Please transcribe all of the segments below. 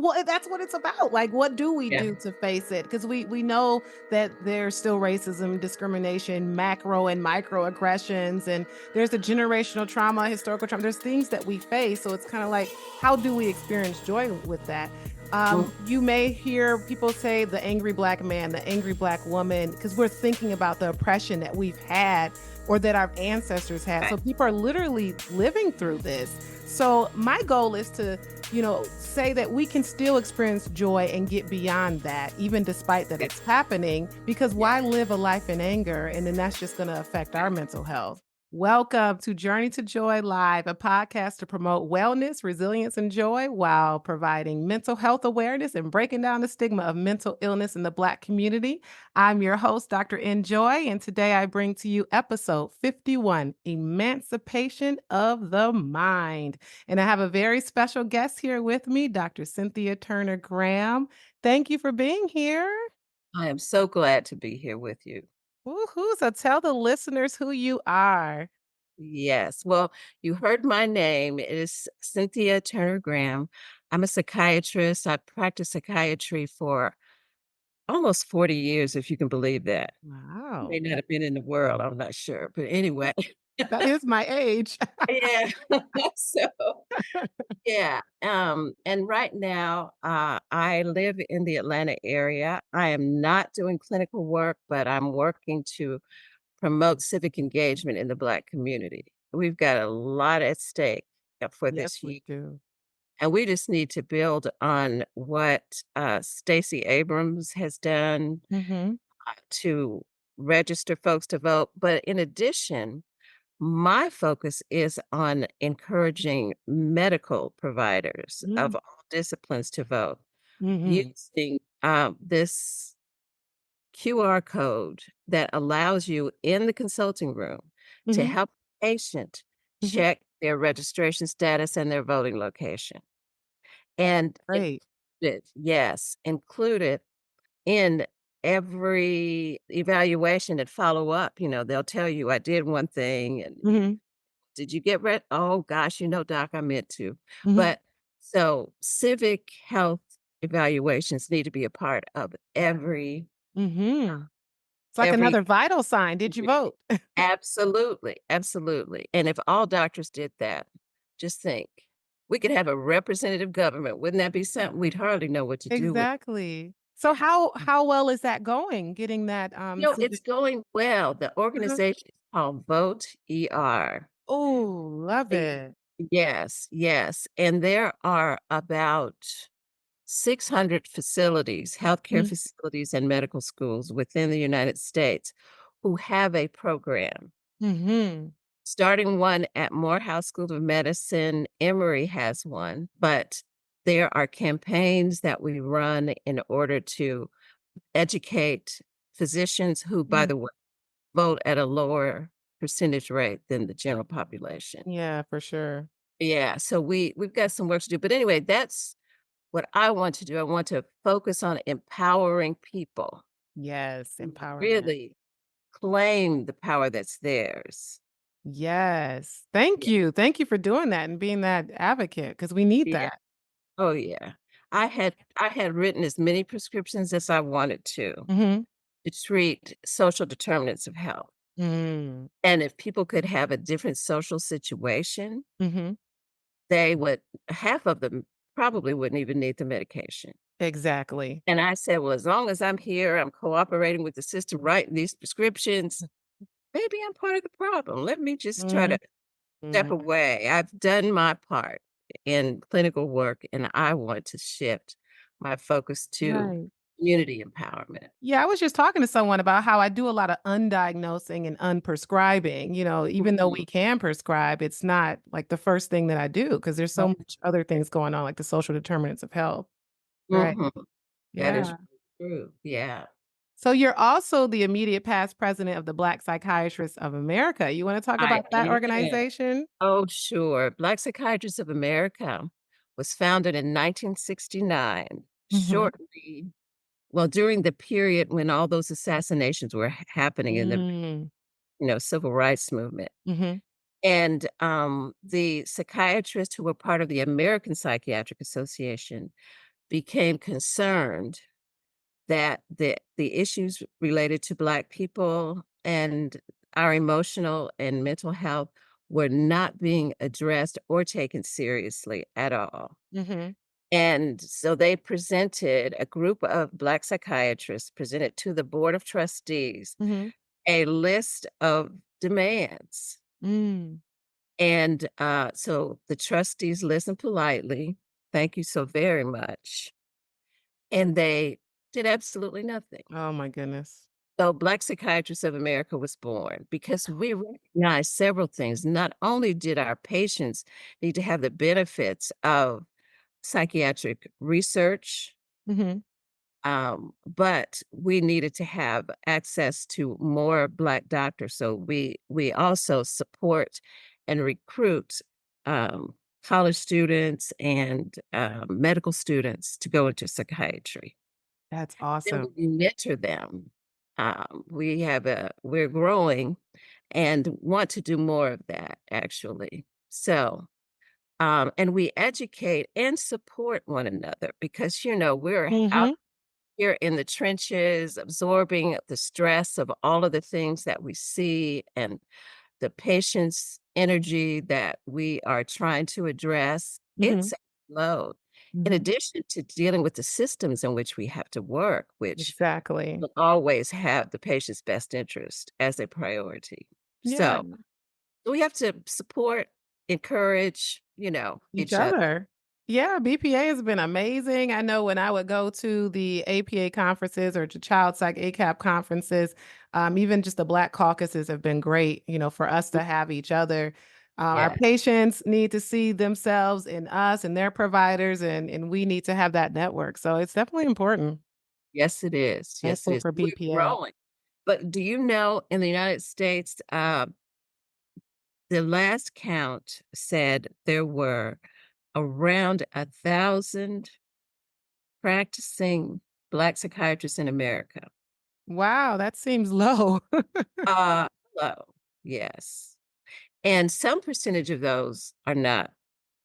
Well, that's what it's about. Like, what do we Yeah. do to face it? Because we know that there's still racism, discrimination, macro and microaggressions, and there's a generational trauma, historical trauma. There's things that we face. So it's kind of like, how do we experience joy with that? Mm, You may hear people say the angry black man, the angry black woman, because we're thinking about the oppression that we've had or that our ancestors had. right. So people are literally living through this. So my goal is to, say that we can still experience joy and get beyond that, even despite that Yeah. it's happening, because Yeah. why live a life in anger? And then that's just going to affect our mental health. Welcome to Journey to Joy Live, a podcast to promote wellness, resilience, and joy while providing mental health awareness and breaking down the stigma of mental illness in the Black community. I'm your host, Dr. Enjoy, and today I bring to you episode 51, Emancipation of the Mind. And I have a very special guest here with me, Dr. Cynthia Turner Graham. Thank you for being here. I am so glad to be here with you. Woohoo. So tell the listeners who you are. Yes. Well, you heard my name. It is Cynthia Turner Graham. I'm a psychiatrist. I practiced psychiatry for almost 40 years, if you can believe that. May Wow. not have been in the world. I'm not sure. But anyway. That is my age. Yeah. So yeah. And right now, I live in the Atlanta area. I am not doing clinical work, but I'm working to promote civic engagement in the Black community. We've got a lot at stake for Yes, this year, we do. and we just need to build on what Stacey Abrams has done Mhm. to register folks to vote. But in addition, my focus is on encouraging medical providers Mm. of all disciplines to vote Mhm. using this QR code that allows you in the consulting room to Mhm. help a patient Mhm. check their registration status and their voting location. And Great. included in every evaluation and follow up. They'll tell you, I did one thing and Mhm. did you get read? Oh gosh, doc, I meant to. Mhm. But so civic health evaluations need to be a part of Mhm. It's like every another vital sign. Did you vote? absolutely, absolutely. And if all doctors did that, just think, we could have a representative government. Wouldn't that be something? We'd hardly know what to do with. Exactly. So how well is that going, getting that, It's civic. going well. The Uh-huh. organization is called Vote ER. Ooh, love The it. Yes, yes. And there are about 600 facilities, healthcare Mhm. facilities, and medical schools within the United States who have a program. Mhm. Starting one at Morehouse School of Medicine, Emory has one, but there are campaigns that we run in order to educate physicians who, by Mm. the way, vote at a lower percentage rate than the general population. Yeah, for sure. Yeah, so we've got some work to do, but anyway, that's what I want to do. I want to focus on empowering people Yes, to empowerment. really claim the power that's theirs. Yes. Thank Yeah, you. Thank you for doing that and being that advocate because we need yeah. that. Oh, yeah. I had written as many prescriptions as I wanted Mhm. to treat social determinants of health, Mm. and if people could have a different social situation, Mhm. they would half of them probably wouldn't even need the medication. Exactly. And I said, "Well, as long as I'm here, I'm cooperating with the system, writing these prescriptions, maybe I'm part of the problem. Let me just try to Mhm. step Mhm. away. I've done my part in clinical work, and I want to shift my focus to Right. community empowerment." Yeah, I was just talking to someone about how I do a lot of undiagnosing and unprescribing, even though Mhm. we can prescribe, it's not like the first thing that I do because there's so much other things going on, like the social determinants of health. Right. Mhm. That is Yeah. true. Yeah. So you're also the immediate past president of the Black Psychiatrists of America. You want to talk I about that am. organization? Oh, sure. Black Psychiatrists of America was founded in 1969, Mhm. shortly during the period when all those assassinations were happening in the, Mm. civil rights movement. Mhm. And, the psychiatrists who were part of the American Psychiatric Association became concerned that the issues related to Black people and our emotional and mental health were not being addressed or taken seriously at all. Mhm. And so they presented a group of Black psychiatrists presented to the board of trustees Mhm. a list of demands. Mm. And so the trustees listened politely. Thank you so very much. And they did absolutely nothing. Oh my goodness. So Black Psychiatrists of America was born because we recognized several things. Not only did our patients need to have the benefits of psychiatric research, Mhm. but we needed to have access to more Black doctors. So we also support and recruit college students and medical students to go into psychiatry. That's Then awesome. we mentor them. We're growing and want to do more of that actually. So, and we educate and support one another because, we're out Mhm. here in the trenches absorbing the stress of all of the things that we see and the patient's energy that we are trying to address. Mhm. It's a load. In Mhm. addition to dealing with the systems in which we have to work, which Exactly. will always have the patient's best interest as a priority. Yeah. So we have to support, encourage, Each each other. other. Yeah, BPA has been amazing. I know when I would go to the APA conferences or to Child Psych ACAP conferences, even just the Black caucuses have been great, for us to have each other. Our Yeah. patients need to see themselves in us and their providers, and we need to have that network. So it's definitely important. Yes, it is. Yes, it Thankful is. for We're BPA. growing. But do you know in the United States, the last count said there were around 1,000 practicing Black psychiatrists in America. Wow, that seems low. Uh, Hello. Yes. And some percentage of those are not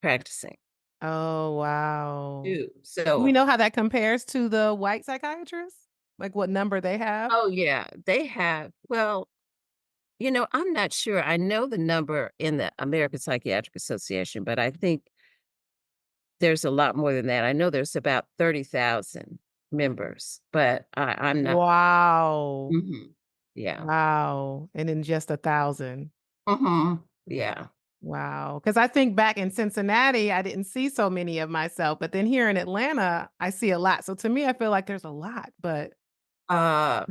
practicing Oh, wow. too. Do we So, know how that compares to the white psychiatrists? Like what number they have? oh yeah, they have, well, I'm not sure. I know the number in the American Psychiatric Association, but I think there's a lot more than that. I know there's about 30,000 members, but I'm not. Wow. Mhm. Yeah. Wow. And in just 1,000. Mhm. Yeah. Wow. Because I think back in Cincinnati, I didn't see so many of myself, but then here in Atlanta, I see a lot. So to me, I feel like there's a lot, but No.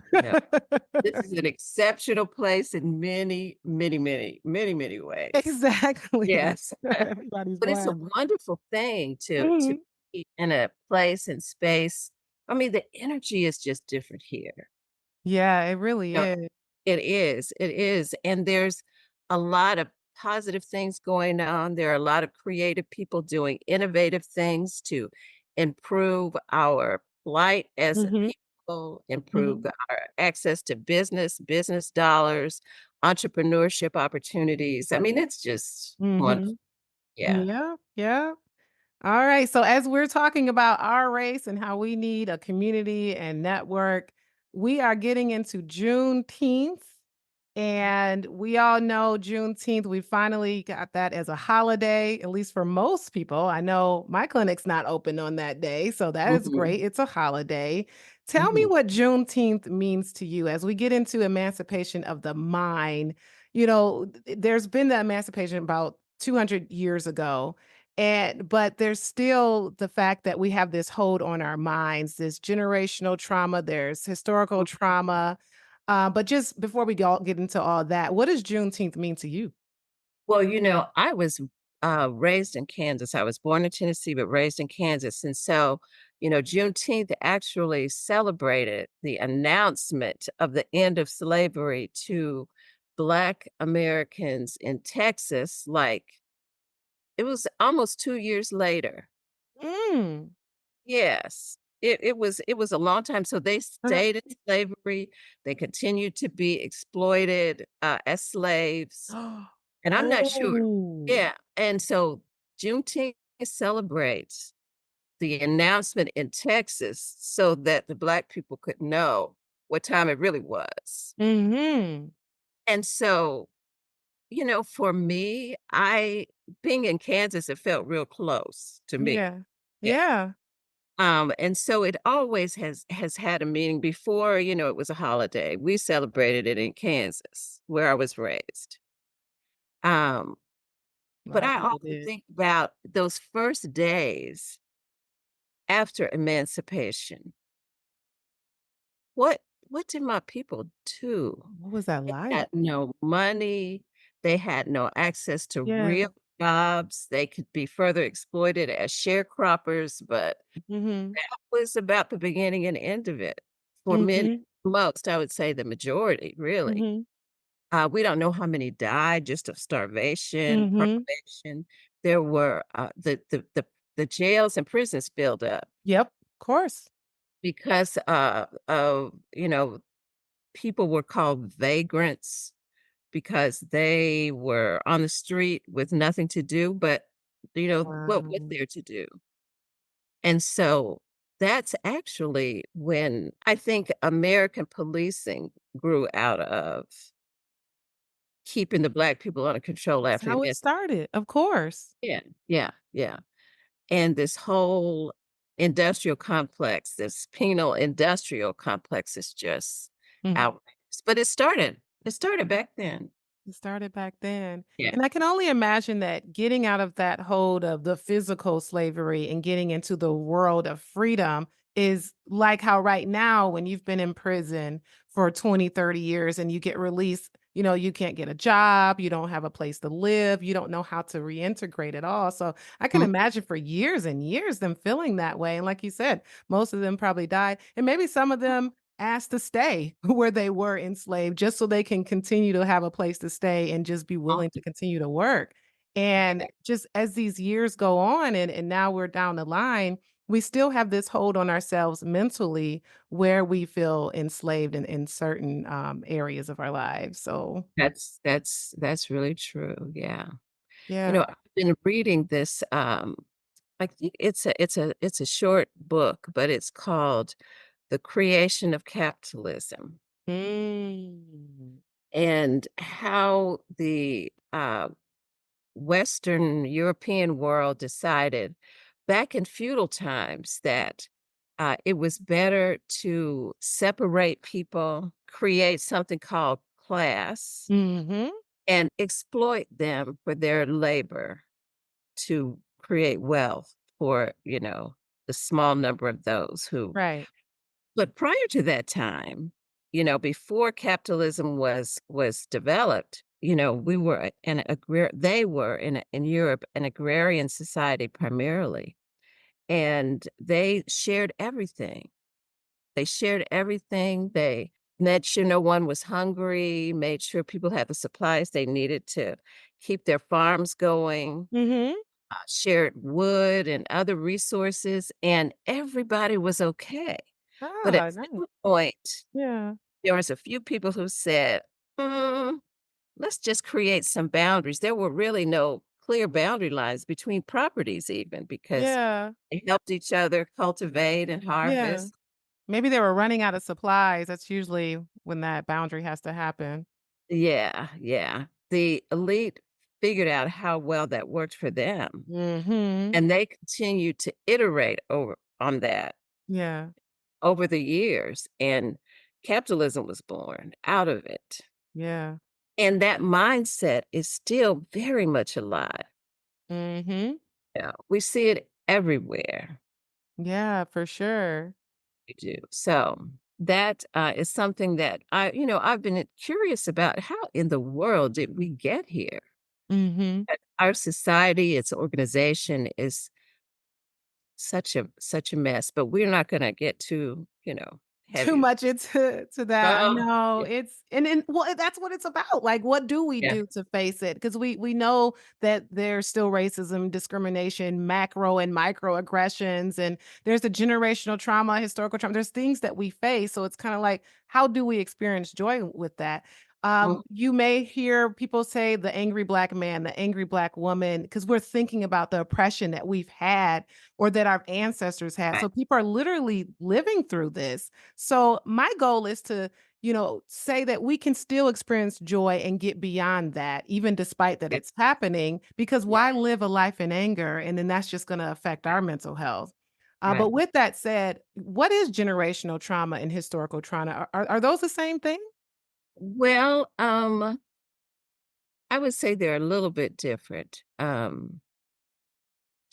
This is an exceptional place in many, many, many, many, many ways. Exactly. Yes. Everybody's But it's a Black. wonderful thing to Mhm. be in a place and space. I mean, the energy is just different here. Yeah, it really No, is. it is, and there's a lot of positive things going on. There are a lot of creative people doing innovative things to improve our plight as a Mhm. people, improve Mhm. our access to business dollars, entrepreneurship opportunities. I mean, it's just wonderful. Mhm. Yeah. Yeah, yeah. All right. So, as we're talking about our race and how we need a community and network, we are getting into Juneteenth. And we all know Juneteenth, we finally got that as a holiday, at least for most people. I know my clinic's not open on that day. So, that is Mhm, great. It's a holiday. Tell me mhm. what Juneteenth means to you as we get into emancipation of the mind. There's been the emancipation about 200 years ago but there's still the fact that we have this hold on our minds, this generational trauma, there's historical trauma. But just before we get into all that, what does Juneteenth mean to you? Well, I was, raised in Kansas. I was born in Tennessee, but raised in Kansas, and so, Juneteenth actually celebrated the announcement of the end of slavery to Black Americans in Texas, like, it was almost 2 years later. Mm. Yes. It was a long time, so they Uh, stayed in slavery, they continued to be exploited, as slaves. And I'm not sure. Oh. Yeah, and so Juneteenth celebrates the announcement in Texas so that the Black people could know what time it really was. Mhm. And so, for me, I being in Kansas, it felt real close to me. Yeah. Yeah. Yeah. And so it always has had a meaning. Before, it was a holiday. We celebrated it in Kansas, where I was raised. Um, A but lot of I people often did. think about those first days after emancipation. What did my people do? What was that They like? had no money, they had no access to Yeah. real jobs, they could be further exploited as sharecroppers, but Mhm. that was about the beginning and end of it. For many, Mhm. most, I would say the majority, really. Mhm. We don't know how many died just of starvation, Mhm. privation. There were, the jails and prisons filled up Yep. Of course. because, of, people were called vagrants because they were on the street with nothing to do, but, what was Wow. there to do? And so that's actually when I think American policing grew out of keeping the Black people under control That's after how it emancipation. started. Of course. Yeah, yeah, yeah. And this whole industrial complex, this penal industrial complex is just Mhm. outrageous. But it started back then. It started back then. Yeah. And I can only imagine that getting out of that hold of the physical slavery and getting into the world of freedom is like how right now, when you've been in prison for 20, 30 years and you get released, you can't get a job, you don't have a place to live, you don't know how to reintegrate at all. So I can Mhm. imagine for years and years them feeling that way. And like you said, most of them probably died. And maybe some of them asked to stay where they were enslaved just so they can continue to have a place to stay and just be Oh, willing to continue to work. And yeah. just as these years go on and now we're down the line, we still have this hold on ourselves mentally where we feel enslaved in certain areas of our lives. So, That's really true, yeah. yeah. I've been reading this, I think it's a short book, but it's called The Creation of Capitalism, Mm. and how the, Western European world decided back in feudal times that it was better to separate people, create something called class, Mhm. and exploit them for their labor to create wealth for, the small number of those who. Right. But prior to that time, before capitalism was developed, we were they were in Europe an agrarian society primarily, and they shared everything. They shared everything. They made sure no one was hungry, made sure people had the supplies they needed to keep their farms going, Mhm. shared wood and other resources, and everybody was okay. But at Ah, nice. some point, Yeah. there was a few people who said, "Mm, let's just create some boundaries." There were really no clear boundary lines between properties even because Yeah. they helped each other cultivate and Yeah. harvest. Maybe they were running out of supplies. That's usually when that boundary has to happen. Yeah, yeah. The elite figured out how well that worked for them, Mhm. and they continued to iterate on that Yeah. over the years, and capitalism was born out of it. Yeah. And that mindset is still very much alive. Mhm. Yeah, we see it everywhere. Yeah, for sure. We do. So that is something that I've been curious about. How in the world did we get here? Mhm. Our society, its organization is such a mess. But we're not going to get too Too heavy. much into that. I Oh, know, yeah, it's and well, that's what it's about, like, what do we yeah, do to face it? Because we know that there's still racism, discrimination, macro and microaggressions, and there's a generational trauma, historical trauma, there's things that we face, so it's kinda like, how do we experience joy with that? Mm, You may hear people say the angry black man, the angry black woman, because we're thinking about the oppression that we've had or that our ancestors had. right, So people are literally living through this. So my goal is to, say that we can still experience joy and get beyond that, even despite that yeah, it's happening, because yeah, why live a life in anger? And then that's just going to affect our mental health. But right. with that said, what is generational trauma and historical trauma? Are those the same thing? Well, I would say they're a little bit different.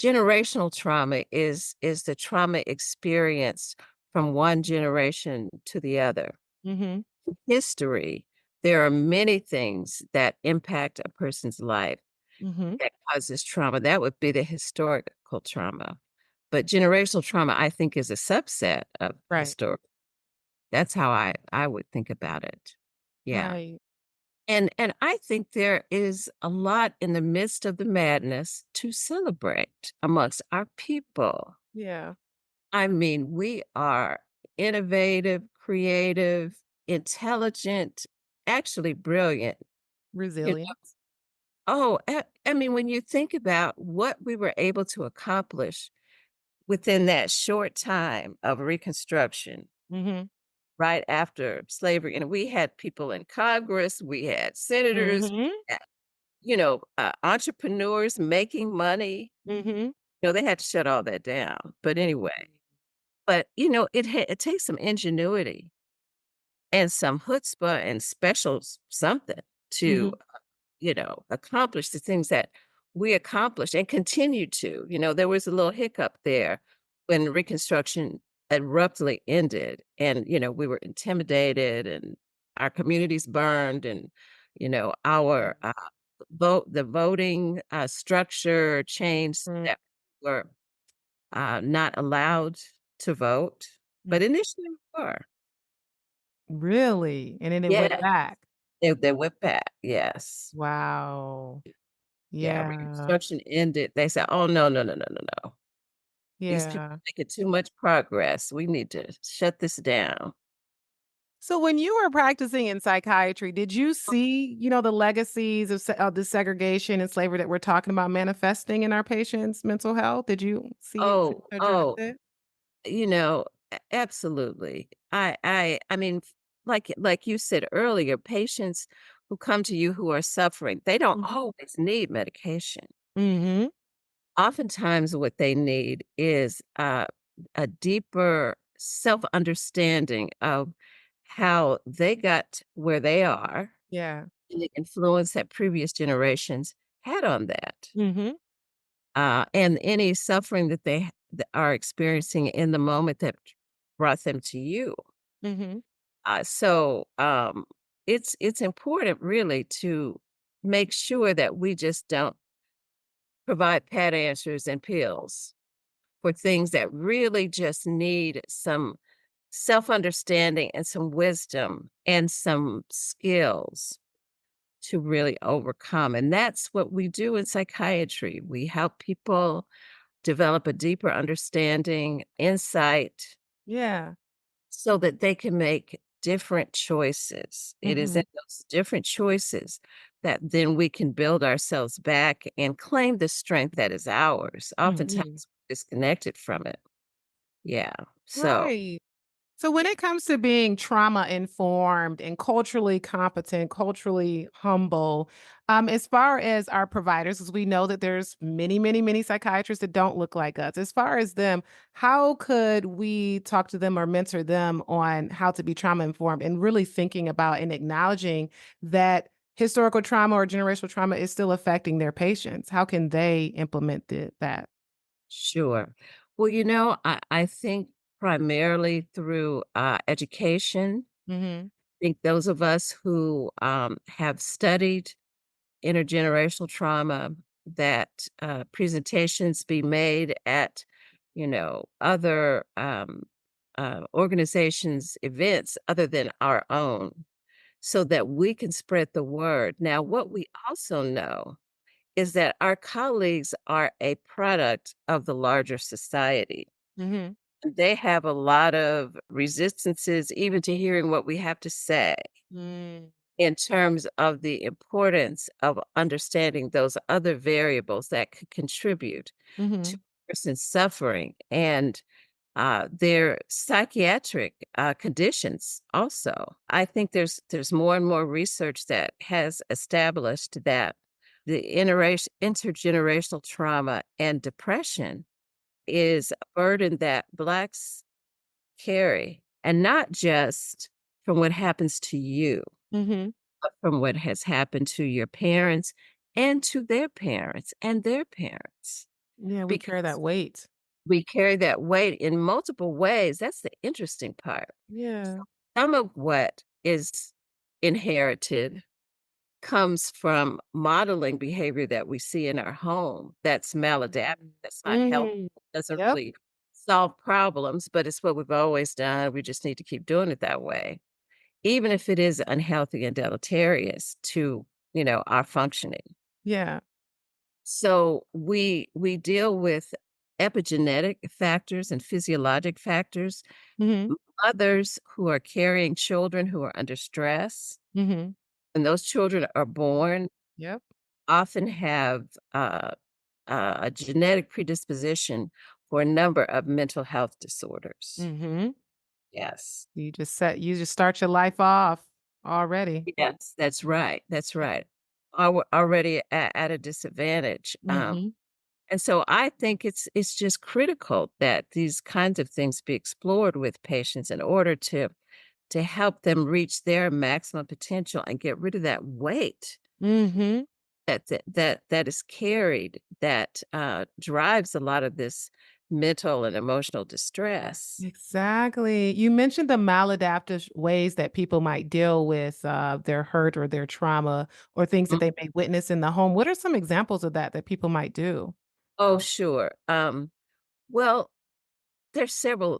Generational trauma is the trauma experienced from one generation to the other. Hmm. History, there are many things that impact a person's life Hmm. that causes trauma. That would be the historical trauma. But generational trauma, I think, is a subset of Right. historic. That's how I would think about it. Yeah. Right. And I think there is a lot in the midst of the madness to celebrate amongst our people. Yeah. I mean, we are innovative, creative, intelligent, actually brilliant. You know, Resilience. I mean, when you think about what we were able to accomplish within that short time of Reconstruction, Mhm. right after slavery, and we had people in Congress, we had senators, Mhm. entrepreneurs making money. Mhm. They had to shut all that down. But anyway, Mm. it takes some ingenuity and some chutzpah and special something to Mhm. accomplish the things that we accomplished and continue to. There was a little hiccup there when Reconstruction abruptly ended, and we were intimidated, and our communities burned, and our the voting structure changed so Mm. that we were not allowed to vote, Mm. but initially we were. Really? And then it went Yeah, back. they went back. Yes. Wow. Yeah, Yeah. Reconstruction ended, they said, "Oh, no, no, no, no, no, no. These people Yeah. are making too much progress. We need to shut this down." So when you were practicing in psychiatry, did you see, the legacies of the segregation and slavery that we're talking about manifesting in our patients' mental health? Did you see it Oh, address oh, it? absolutely. I mean, like you said earlier, patients who come to you who are suffering, they don't Mhm. always need medication. Mhm. Oftentimes what they need is, a deeper self-understanding of how they got where they are Yeah. and the influence that previous generations had on that, Mhm. and any suffering that that are experiencing in the moment that brought them to you. Mhm. So it's important really to make sure that we just don't provide pat answers and pills for things that really just need some self-understanding and some wisdom and some skills to really overcome. And that's what we do in psychiatry. We help people develop a deeper understanding, insight, Yeah. so that they can make different choices. It is in Mhm. those different choices that then we can build ourselves back and claim the strength that is ours. Oftentimes, Mhm. we're disconnected from it. Yeah. So, Right. So when it comes to being trauma informed and culturally competent, culturally humble, as far as our providers, as we know that there's many, many, many psychiatrists that don't look like us. As far as them, how could we talk to them or mentor them on how to be trauma informed and really thinking about and acknowledging that historical trauma or generational trauma is still affecting their patients? How can they implement that? sure. Well, I think primarily through education. Hmm. I think those of us who have studied intergenerational trauma, that presentations be made at, other organizations, events other than our own, so that we can spread the word. Now, what we also know is that our colleagues are a product of the larger society. Hmm. They have a lot of resistances even to hearing what we have to say. in terms of the importance of understanding those other variables that could contribute to Mhm. a person's suffering and their psychiatric conditions also. I think there's more and more research that has established that the intergenerational trauma and depression is a burden that Blacks carry, and not just from what happens to you, Mhm. but from what has happened to your parents and to their parents and their parents. Yeah, we carry Because that weight. we carry that weight in multiple ways. That's the interesting part. Yeah. Some of what is inherited comes from modeling behavior that we see in our home that's maladaptive, Mhm. that's not helpful, Mhm. doesn't Yep. really solve problems, but it's what we've always done. We just need to keep doing it that way, even if it is unhealthy and deleterious to, our functioning. Yeah. So we deal with epigenetic factors and physiologic factors. Mhm. Mothers who are carrying children who are under stress, Mhm. and those children are born, Yep. often have a genetic predisposition for a number of mental health disorders. Mhm. Yes. You just start your life off already. Yes, that's right. That's right. Already at a disadvantage. Mhm. And so I think it's just critical that these kinds of things be explored with patients in order to help them reach their maximum potential and get rid of that weight Mhm. that is carried that drives a lot of this mental and emotional distress. Exactly. You mentioned the maladaptive ways that people might deal with, their hurt or their trauma or things that Mm. they may witness in the home. What are some examples of that people might do? Oh, sure. Well, there's several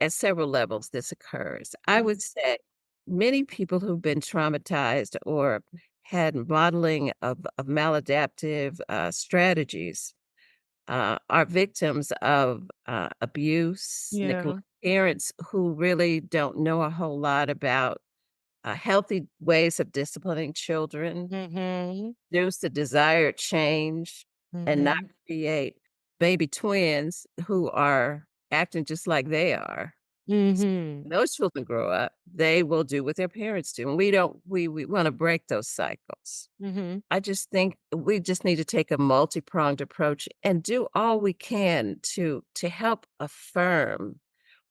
at several levels this occurs. I Mhm. would say many people who've been traumatized or had modeling of maladaptive strategies are victims of abuse, neglect, Yeah. parents who really don't know a whole lot about healthy ways of disciplining children, Mhm. produce the desired change, and not Mhm. create baby twins who are acting just like they are. Mhm. When those children grow up, they will do what their parents do, and we don't we wanna break those cycles. Mhm. I just think we just need to take a multi-pronged approach and do all we can to help affirm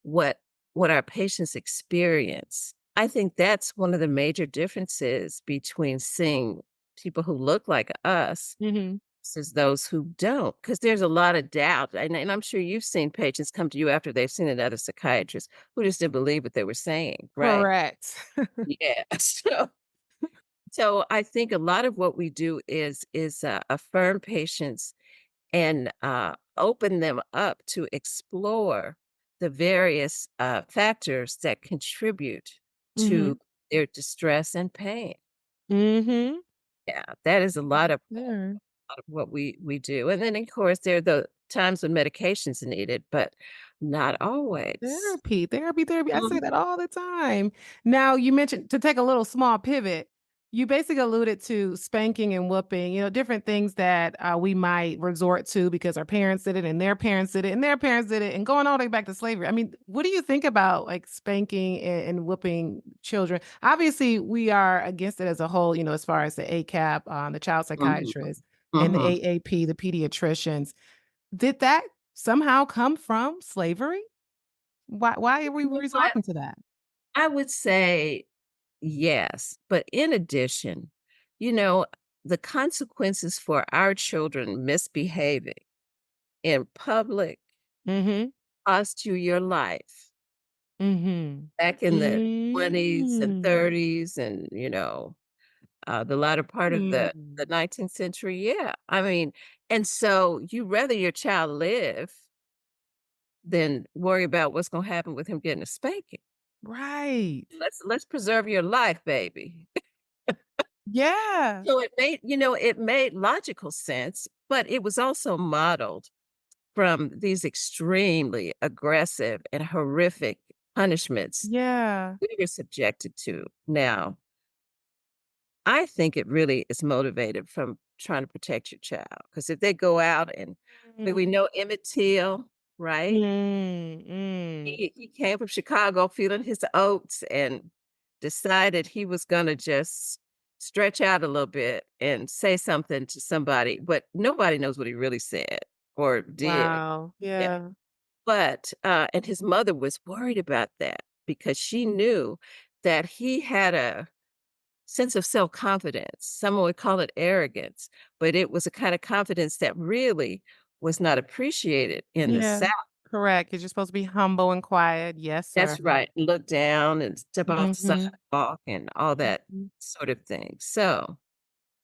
what what our patients experience. I think that's one of the major differences between seeing people who look like us Mhm. versus those who don't, because there's a lot of doubt, and I'm sure you've seen patients come to you after they've seen another psychiatrist who just didn't believe what they were saying, right? Correct. Yeah, so I think a lot of what we do is affirm patients and open them up to explore the various factors that contribute to Mhm. their distress and pain. Mhm. Yeah, that is There. a lot of what we do. And then of course there are the times when medications are needed, but not always. Therapy. I say Mhm, that all the time. Now, you mentioned to take a little small pivot, you basically alluded to spanking and whooping, different things that we might resort to because our parents did it and their parents did it and their parents did it and going all the way back to slavery. I mean, what do you think about like spanking and whooping children? Obviously, we are against it as a whole, as far as the ACAP, the child mhm, psychiatrists, and the mhm. AAP, the pediatricians. Did that somehow come from slavery? Why are we You know what? resorting to that? I would say yes, but in addition, you know, the consequences for our children misbehaving in public Mhm. cost you your life. Mhm. Back in the 20s and Mm. 30s and, the latter part of the Mm. 19th century, yeah. I mean, and so you rather your child live than worry about what's gonna happen with him getting a spanking. Right. Let's preserve your life, baby. Yeah. So it made logical sense, but it was also modeled from these extremely aggressive and horrific punishments Yeah. we were subjected to. Now, I think it really is motivated from trying to protect your child. Because if they go out and we Mm, know Emmett Till, right? mm. He came from Chicago feeling his oats and decided he was gonna just stretch out a little bit and say something to somebody, but nobody knows what he really said or did. Wow. Yeah. Yeah. But, and his mother was worried about that because she knew that he had a sense of self-confidence. Someone would call it arrogance, but it was a kind of confidence that really was not appreciated in the Yeah. South. Correct, 'cause you're supposed to be humble and quiet. Yes, sir. That's right. Look down and step off the Mhm. sidewalk and all that Mhm. sort of thing. So,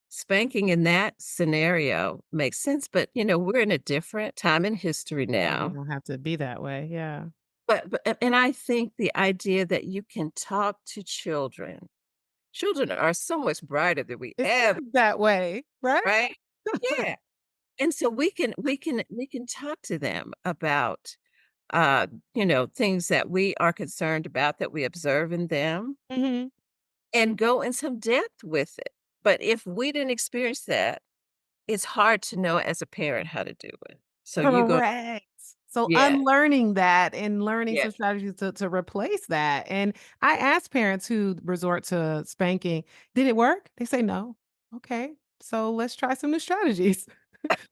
spanking in that scenario makes sense, but, we're in a different time in history Yeah, we now. don't have to be that way. Yeah. But I think the idea that you can talk to children. Children are so much brighter than we It ever, seems that way, right? right? Yeah. And so we can talk to them about, things that we are concerned about that we observe in them Mhm. and go in some depth with it. But if we didn't experience that, it's hard to know as a parent how to do it. So you go, Correct. So yeah, unlearning that and learning yeah. some strategies to replace that. And I ask parents who resort to spanking, "Did it work?" They say, "No." "Okay, so let's try some new strategies."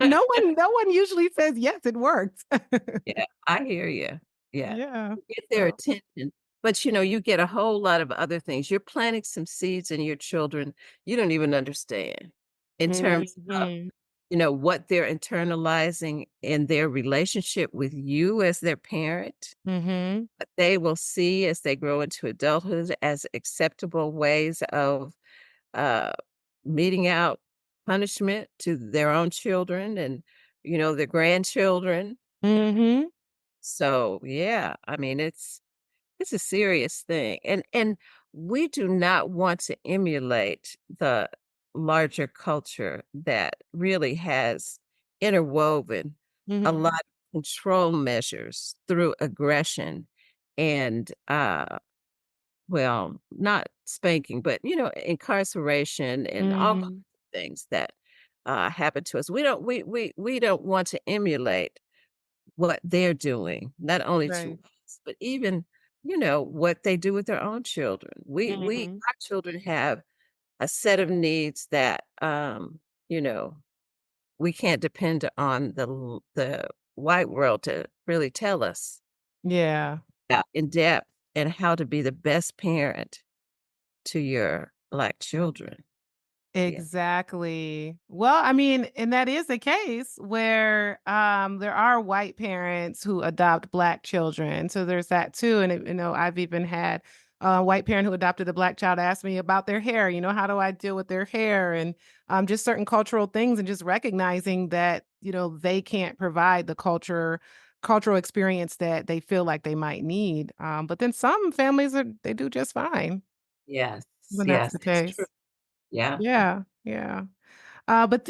No one usually says, "Yes, it worked." Yeah, I hear you. Yeah. Yeah. You get their So attention, but, you get a whole lot of other things. You're planting some seeds in your children you don't even understand in terms of, mhm. what they're internalizing in their relationship with you as their parent, Mhm. what they will see as they grow into adulthood as acceptable ways of, uh, meting out punishment to their own children and, their grandchildren. Mhm. So, yeah, I mean, it's a serious thing, and we do not want to emulate the larger culture that really has interwoven a Mhm. lot of control measures through aggression and, well, not spanking, but, incarceration and all kinds Mhm. of things that, happen to us. We don't want to emulate what they're doing, not only to Right. us, but even, what they do with their own children. We Mhm. our children have a set of needs that, you know, we can't depend on the white world to really tell us Yeah. about in depth and how to be the best parent to your Black children. Yeah. Exactly. Well, I mean, and that is the case where there are white parents who adopt black children. So there's that too. And I've even had a white parent who adopted a black child ask me about their hair. How do I deal with their hair and just certain cultural things, and just recognizing that they can't provide the cultural experience that they feel like they might need. But then some families they do just fine Yes. when that's Yes, the it's true. case. Yeah. Yeah, yeah. But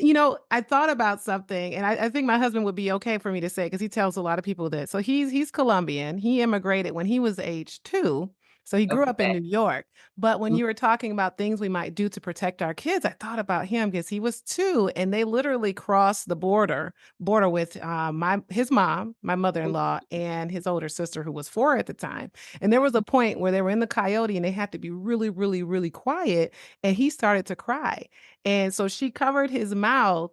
I thought about something, and I think my husband would be okay for me to say because he tells a lot of people this. So he's Colombian. He immigrated when he was age 2. So he grew up in Okay. New York. But when Mm, you were talking about things we might do to protect our kids, I thought about him because he was 2, and they literally crossed the border with my his mom, my mm, mother-in-law, and his older sister who was 4 at the time. And there was a point where they were in the coyote and they had to be really, really, really quiet, and he started to cry. And so she covered his mouth,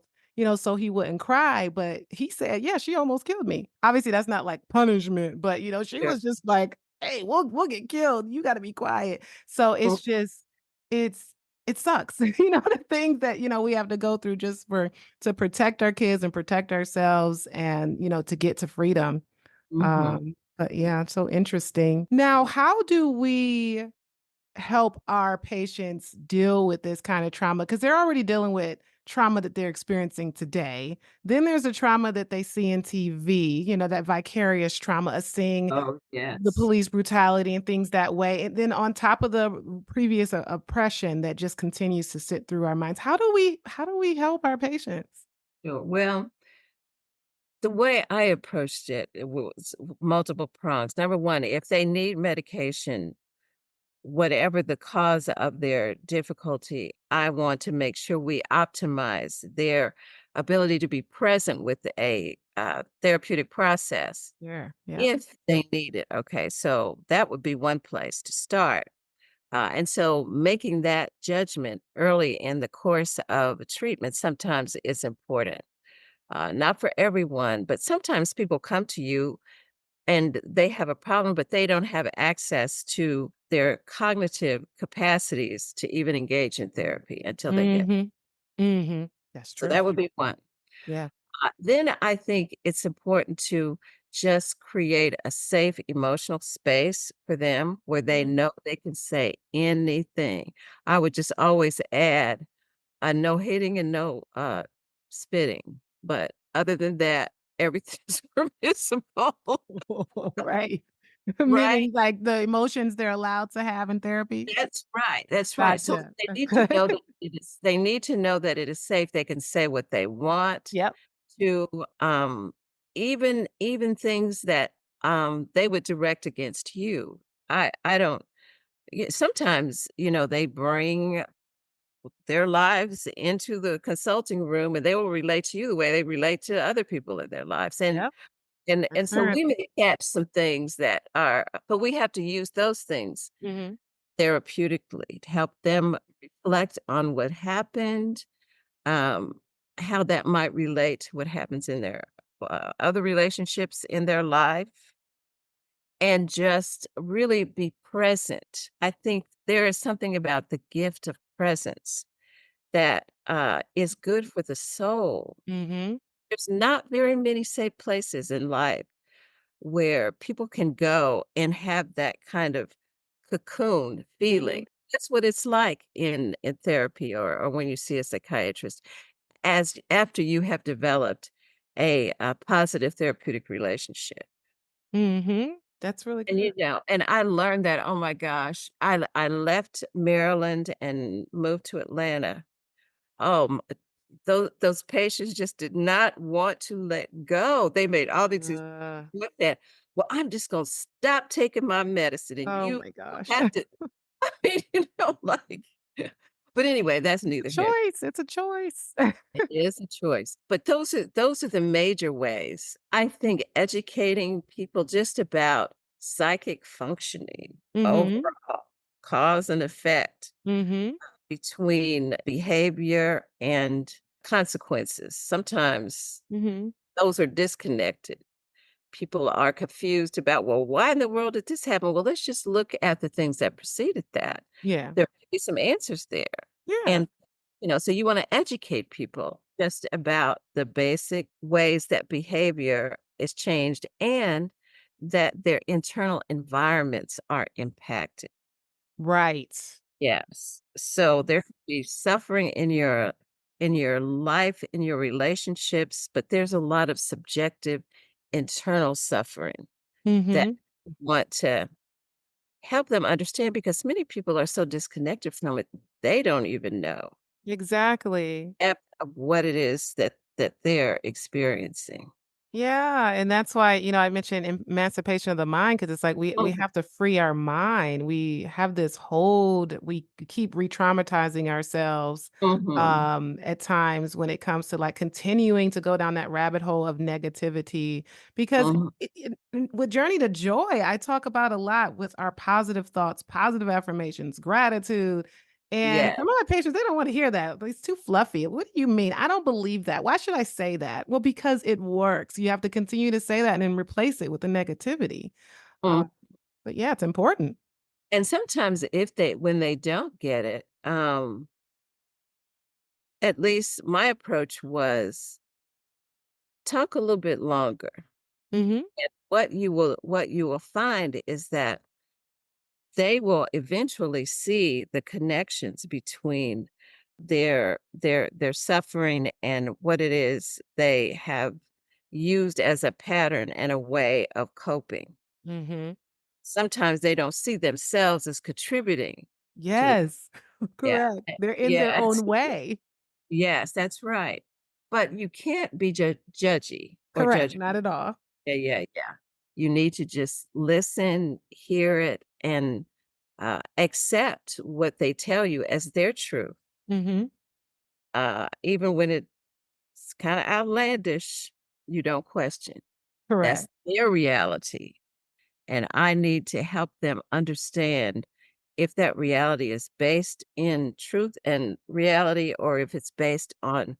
so he wouldn't cry, but he said, "Yeah, she almost killed me." Obviously, that's not like punishment, but, she sure. was just like, "Hey, we'll get killed. You gotta be quiet." So Mm, it's just it's it sucks, the things that, we have to go through just to protect our kids and protect ourselves and, to get to freedom. mhm. But yeah, it's so interesting. Now, how do we help our patients deal with this kind of trauma because they're already dealing with trauma that they're experiencing today. Then there's a trauma that they see in TV, that vicarious trauma of seeing Oh, the yes. police brutality and things that way. And then on top of the previous oppression that just continues to sit through our minds. How do we help our patients? Sure. Well, the way I approached it was multiple prongs. Number one, if they need medication, whatever the cause of their difficulty, I want to make sure we optimize their ability to be present with a therapeutic process Yeah. Yeah. if they need it. Okay, so that would be one place to start. And so making that judgment early in the course of a treatment sometimes is important. Not for everyone, but sometimes people come to you and they have a problem, but they don't have access to their cognitive capacities to even engage in therapy until they get. Mhm. Mhm. That's So true. that would be one. Yeah. Then I think it's important to just create a safe emotional space for them where they Mhm. know they can say anything. I would just always add no hitting and no spitting. But other than that, everything's permissible. Right. Right? Meaning, like, the emotions they're allowed to have in therapy? That's right, that's right. So Gotcha. they That's need to know good. that they need to know that it is safe. They can say what they want Yep. to, even things that, they would direct against you. I don't sometimes, they bring their lives into the consulting room, and they will relate to you the way they relate to other people in their lives, and Yep. and and so we Transparency. may catch some things that are but we have to use those things Mhm. therapeutically to help them reflect on what happened, um, how that might relate to what happens in their, other relationships in their life, and just really be present. I think there is something about the gift of presence that, is good for the soul. Mhm. There's not very many safe places in life where people can go and have that kind of cocoon feeling. Mhm. That's what it's like in therapy or when you see a psychiatrist as after you have developed a positive therapeutic relationship. Mhm. That's really And, good. and I learned that, oh my gosh, I left Maryland and moved to Atlanta. Those patients just did not want to let go. They made all these excuses Uh, with that. "Well, I'm just gonna stop taking my medicine, and oh you my gosh. have to." I mean, like but anyway, that's It's a neither here. choice, it's a choice. It is a choice. But those are the major ways. I think educating people just about psychic functioning Mhm. overall, cause and effect Mhm. between behavior and consequences. Sometimes Mhm. those are disconnected. People are confused about, well, why in the world did this happen? Well, let's just look at the things that preceded that. Yeah. There may be some answers there. Yeah. And, so you want to educate people just about the basic ways that behavior is changed and that their internal environments are impacted. Right. Yes. So there could be suffering in your life, in your relationships, but there's a lot of subjective internal suffering that Mhm. we want to help them understand because many people are so disconnected from it, they don't even know Exactly. depth of what it is that they're experiencing. Yeah, and that's why, I mentioned emancipation of the mind because it's like we Mhm, have to free our mind. We have this hold, we keep re-traumatizing ourselves, mhm, at times when it comes to, like, continuing to go down that rabbit hole of negativity because mhm. with Journey to Joy, I talk about a lot with our positive thoughts, positive affirmations, gratitude, and Yeah, some of my patients, they don't wanna hear that. It's too fluffy. What do you mean? I don't believe that. Why should I say that? Well, because it works. You have to continue to say that and then replace it with the negativity. Uh, mm. but yeah, it's important. And sometimes if they when they don't get it, at least my approach was talk a little bit longer. Mhm, And what you will find is that they will eventually see the connections between their suffering and what it is they have used as a pattern and a way of coping. mhm. Sometimes they don't see themselves as contributing to the Yes, yeah. correct. They're in their Yes. own way. Yes, that's right. But you can't be judgy or Correct, judge. not at all. Yeah, yeah, yeah. You need to just listen, hear it, and accept what they tell you as their truth, Mhm. even when it's kind of outlandish, you don't question. That's Correct. their reality. And I need to help them understand if that reality is based in truth and reality or if it's based on,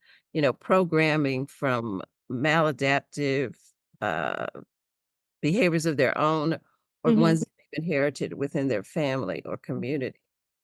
programming from maladaptive uh, behaviors of their own or Mhm. ones that they've inherited within their family or community.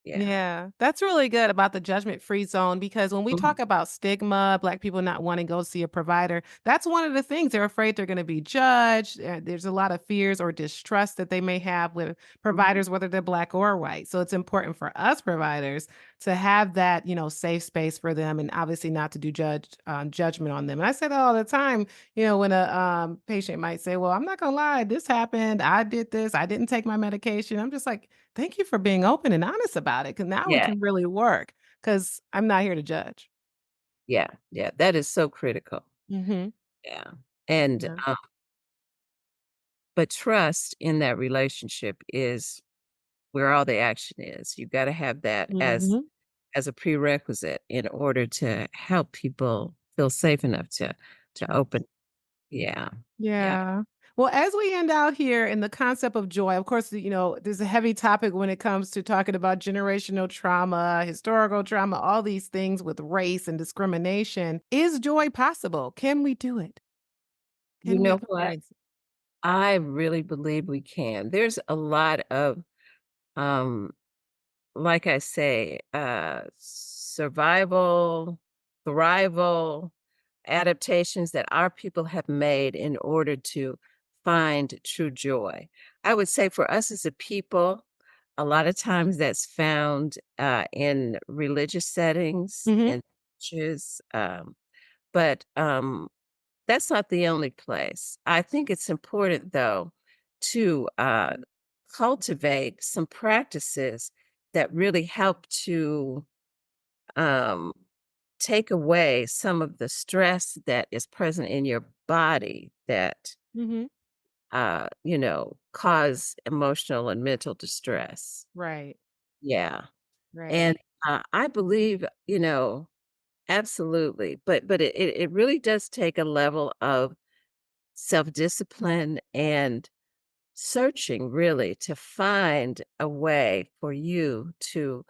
Yeah. Yeah, that's really good about the judgment-free zone because when we Mhm. talk about stigma, Black people not wanting to go see a provider, that's one of the things. They're afraid they're gonna be judged. There's a lot of fears or distrust that they may have with Mhm. providers, whether they're Black or white. So it's important for us providers to have that, safe space for them and obviously not to do judgment on them. And I say that all the time, when a patient might say, "Well, I'm not gonna lie, this happened. I did this. I didn't take my medication." I'm just like, thank you for being open and honest about it, because now we Yeah. can really work. Because 'cause I'm not here to judge. Yeah. Yeah. That is so critical. Mhm. Yeah. And, Yeah. but trust in that relationship is where all the action is. You gotta have that Mhm. as a prerequisite in order to help people feel safe enough to Trust. open. Yeah. Yeah. Yeah. Well, as we end out here in the concept of joy, of course, there's a heavy topic when it comes to talking about generational trauma, historical trauma, all these things with race and discrimination. Is joy possible? Can we do it? You Can we know what? experience it? I really believe we can. There's a lot of, um, like I say, survival, thrival adaptations that our people have made in order to find true joy. I would say for us as a people, a lot of times that's found in religious settings Mhm. and churches, but that's not the only place. I think it's important, though, to cultivate some practices that really help to um, take away some of the stress that is present in your body that, Mhm. cause emotional and mental distress. Right. Yeah. Right. And I believe, absolutely. But it really does take a level of self-discipline and searching really to find a way for you to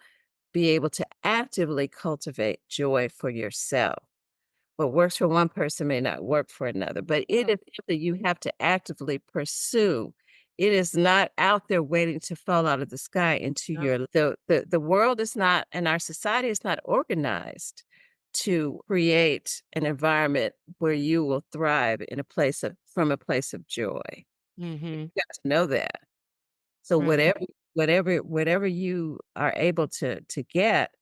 be able to actively cultivate joy for yourself. What works for one person may not work for another, but it is something you have to actively pursue. It is not out there waiting to fall out of the sky into No. your the world is not and our society is not organized to create an environment where you will thrive in a place of from a place of joy. You Mhm. got to know that. So Right. whatever you are able to get,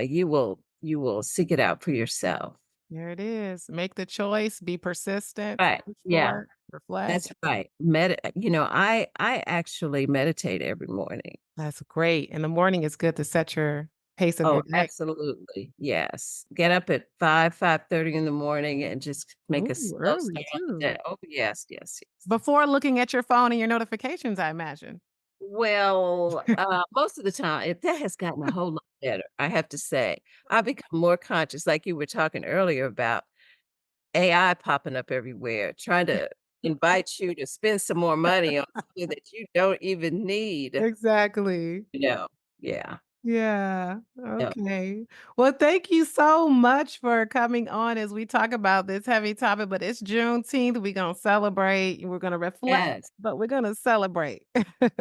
you will seek it out for yourself. There it is. Make the choice, be persistent, Right. push Yeah. forward, reflect. That's right. I actually meditate every morning. That's great. In the morning, it's good to set your pace of Oh, your day. absolutely. Yes. Get up at 5:30 in the morning and just make a Ooh, slow early start on the too. day. Oh, yes, yes, yes. Before looking at your phone and your notifications, I imagine. Well, most of the time, that has gotten a whole lot better, I have to say. I've become more conscious, like you were talking earlier about AI popping up everywhere, trying to invite you to spend some more money on something that you don't even need. Exactly. You know? Yeah. Yeah. Yeah. Okay. Well, thank you so much for coming on as we talk about this heavy topic, but it's Juneteenth. We're going to celebrate. We're going to reflect, Yes. but we're going to celebrate.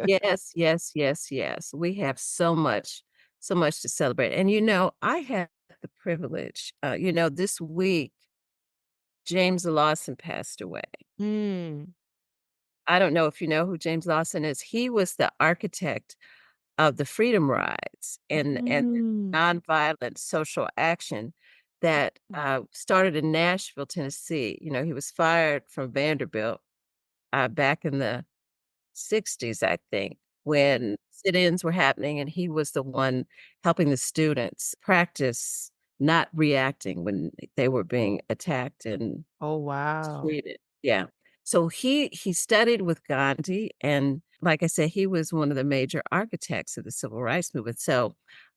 Yes, yes, yes, yes. We have so much to celebrate. And I had the privilege, this week, James Lawson passed away. Mm. I don't know if you know who James Lawson is. He was the architect of the freedom rides and Mm. nonviolent social action that started in Nashville, Tennessee. He was fired from Vanderbilt back in the 60s, I think, when sit-ins were happening, and he was the one helping the students practice not reacting when they were being attacked and Oh, wow. treated. Yeah. So he studied with Gandhi and like I said, he was one of the major architects of the civil rights movement. So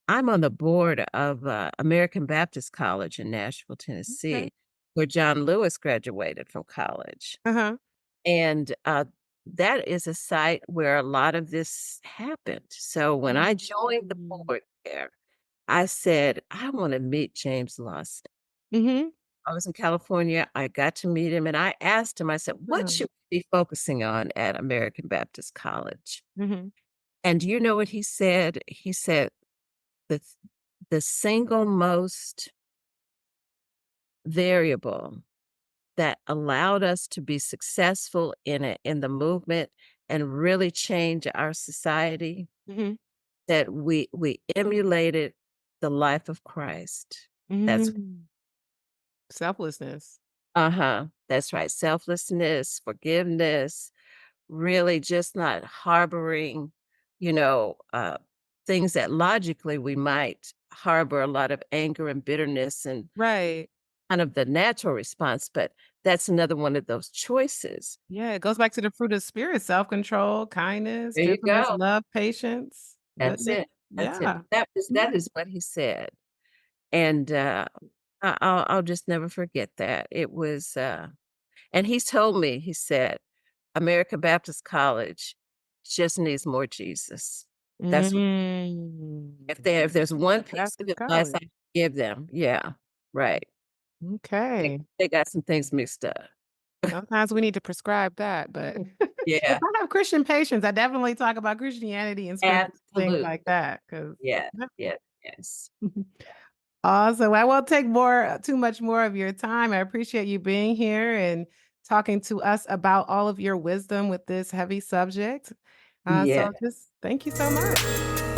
I'm on the board of American Baptist College in Nashville, Okay. Tennessee, where John Lewis graduated from college. Uh-huh. And that is a site where a lot of this happened. So when I joined the Mm. board there, I said, I want to meet James Lawson. Mhm. I was in California. I got to meet him and I asked him, I said, what Mhm. should we be focusing on at American Baptist College? Mhm. And do you know what he said? He said, the, the single most variable that allowed us to be successful in the movement and really change our society, Mhm. that we emulated the life of Christ. That's Mhm. Selflessness. uh-huh, that's right, selflessness, forgiveness, really just not harboring, you know, things that logically we might harbor a lot of anger and bitterness and Right. kind of the natural response, but that's another one of those choices. Yeah, it goes back to the fruit of spirit, self-control, kindness, There you gentleness, go. love, patience, That's goodness. it. That's it. Yeah. That is what he said, and, I'll just never forget that. It was, and he's told me, he said, "American Baptist College just needs more Jesus." That's what Mm. if there's one piece of Baptist advice I College. could give them, yeah, right. Okay. They got some things mixed up. Sometimes we need to prescribe that, but if Yeah, I have Christian patience, I definitely talk about Christianity and scripture, things absolutely. like that, 'cause Yeah, yeah. yeah, yes. Awesome. I won't take too much more of your time. I appreciate you being here and talking to us about all of your wisdom with this heavy subject. Yeah. So just thank you so much.